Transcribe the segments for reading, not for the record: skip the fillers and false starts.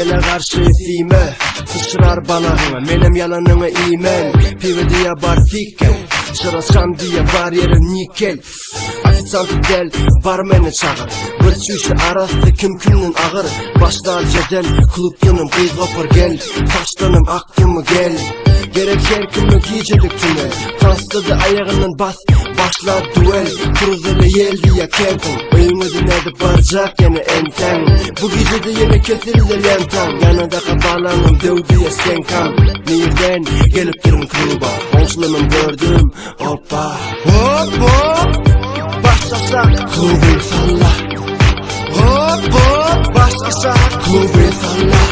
gele karşı sime sıçrar balağına, menem yalanına imen. Pive diye bar fikken, şırasam diye bar yeri nikel. Afisant del, barmeni çağır. Bir çüşü arası kim kimnin ağır. Başlar jedel, klubtunum kıyı kopar gel. Taşlanım aklımı gel. Gerek şerkimi giycedik tüne. Transladı ayağının bas, başlar duel. Kruzeli yel diye kempin. Oyunu dinledi barcak yine enten. Bu gece de yine kesildi lentan. Yanındaki bağlanım dev diye senkam. Nehirden gelip durum kluba. Onçlamım gördüm, hoppa. Hop hop, başlasak klubu salla. Hop hop, başlasak klubu salla.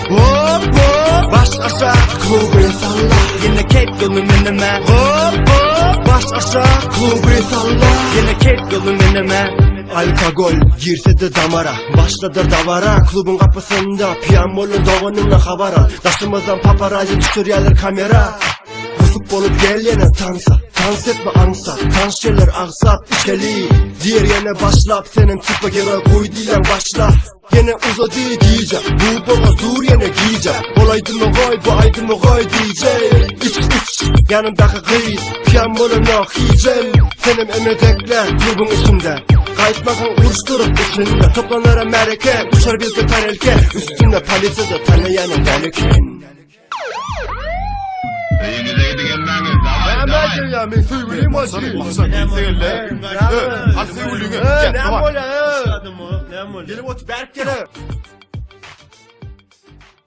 Hop hop, başlasak klubu salla. Yine kek yolum önüme. Hop hop, başlasak klubu salla. Yine kek yolum önüme. Alkagol girse de damara, başladı davara. Klubun kapısında piyamolun doğununla havara. Daşımızdan paparazzi tutuyorlar kamera. Bolup gel yine tansa, dans etme ansa. Tans şeyler aksat içeli. Diğer yine başlap, senin tıpa göre koy dilen başla. Yine uzadı diyeceğim, bu bana dur yine giyeceğim. Olaydı mı koy, bu aydı mı koy diyeceğim. İç iç, yanımdaki kıyız, piyanbolunu yiyeceğim. Senin emredekler klubun üstünde. Kayıtmakın uruşturup üstünde. Toplanır mereke, uçar bir köter elke. Üstünde polisi de tanıyanın gelirken. 야, 내 소리 왜 마시? 막상 인생을래? 한 세울링은 Ne amol ya? Gelip otur berk gele.